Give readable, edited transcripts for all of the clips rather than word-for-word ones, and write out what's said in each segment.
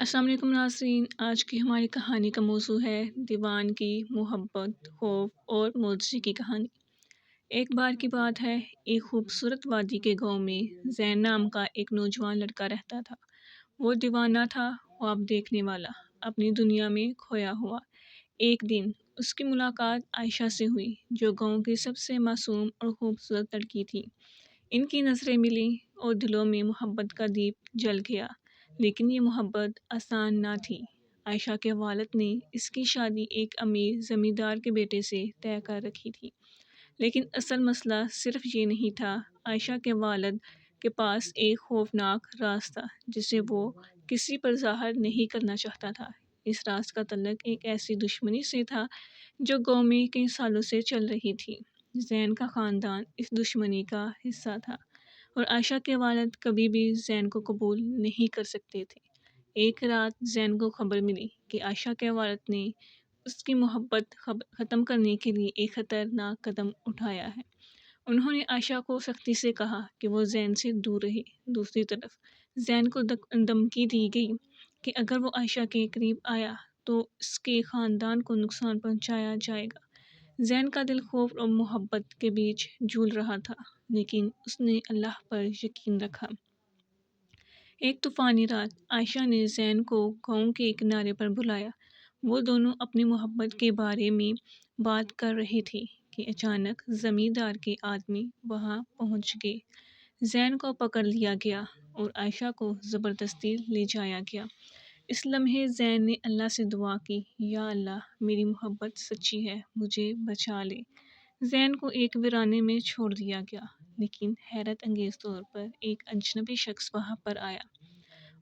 السلام علیکم ناظرین، آج کی ہماری کہانی کا موضوع ہے دیوان کی محبت، خوف اور معجزے کی کہانی۔ ایک بار کی بات ہے، ایک خوبصورت وادی کے گاؤں میں زین نام کا ایک نوجوان لڑکا رہتا تھا۔ وہ دیوانہ تھا، خواب دیکھنے والا، اپنی دنیا میں کھویا ہوا۔ ایک دن اس کی ملاقات عائشہ سے ہوئی، جو گاؤں کی سب سے معصوم اور خوبصورت لڑکی تھی۔ ان کی نظریں ملیں اور دلوں میں محبت کا دیپ جل گیا، لیکن یہ محبت آسان نہ تھی۔ عائشہ کے والد نے اس کی شادی ایک امیر زمیندار کے بیٹے سے طے کر رکھی تھی، لیکن اصل مسئلہ صرف یہ نہیں تھا۔ عائشہ کے والد کے پاس ایک خوفناک راز تھا جسے وہ کسی پر ظاہر نہیں کرنا چاہتا تھا۔ اس راز کا تعلق ایک ایسی دشمنی سے تھا جو گاؤں میں کئی سالوں سے چل رہی تھی۔ زین کا خاندان اس دشمنی کا حصہ تھا اور عائشہ کے والد کبھی بھی زین کو قبول نہیں کر سکتے تھے۔ ایک رات زین کو خبر ملی کہ عائشہ کے والد نے اس کی محبت ختم کرنے کے لیے ایک خطرناک قدم اٹھایا ہے۔ انہوں نے عائشہ کو سختی سے کہا کہ وہ زین سے دور رہے۔ دوسری طرف زین کو دھمکی دی گئی کہ اگر وہ عائشہ کے قریب آیا تو اس کے خاندان کو نقصان پہنچایا جائے گا۔ زین کا دل خوف اور محبت کے بیچ جھول رہا تھا، لیکن اس نے اللہ پر یقین رکھا۔ ایک طوفانی رات عائشہ نے زین کو گاؤں کے کنارے پر بلایا۔ وہ دونوں اپنی محبت کے بارے میں بات کر رہے تھے کہ اچانک زمیندار کے آدمی وہاں پہنچ گئے۔ زین کو پکڑ لیا گیا اور عائشہ کو زبردستی لے جایا گیا۔ اس لمحے زین نے اللہ سے دعا کی، یا اللہ، میری محبت سچی ہے، مجھے بچا لے۔ زین کو ایک ویرانے میں چھوڑ دیا گیا، لیکن حیرت انگیز طور پر ایک اجنبی شخص وہاں پر آیا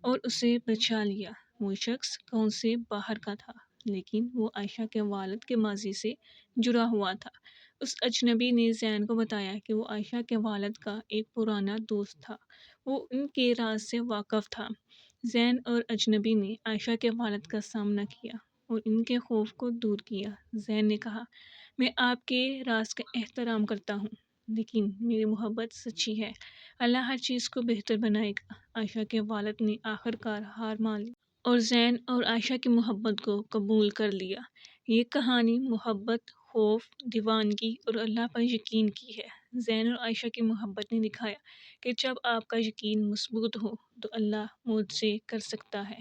اور اسے بچا لیا۔ وہ شخص گاؤں سے باہر کا تھا، لیکن وہ عائشہ کے والد کے ماضی سے جڑا ہوا تھا۔ اس اجنبی نے زین کو بتایا کہ وہ عائشہ کے والد کا ایک پرانا دوست تھا، وہ ان کے راز سے واقف تھا۔ زین اور اجنبی نے عائشہ کے والد کا سامنا کیا اور ان کے خوف کو دور کیا۔ زین نے کہا، میں آپ کے راز کا احترام کرتا ہوں، لیکن میری محبت سچی ہے، اللہ ہر چیز کو بہتر بنائے گا۔ عائشہ کے والد نے آخر کار ہار مان لی اور زین اور عائشہ کی محبت کو قبول کر لیا۔ یہ کہانی محبت، خوف، دیوانگی اور اللہ پر یقین کی ہے۔ زین اور عائشہ کی محبت نے دکھایا کہ جب آپ کا یقین مضبوط ہو تو اللہ معجزے کر سکتا ہے۔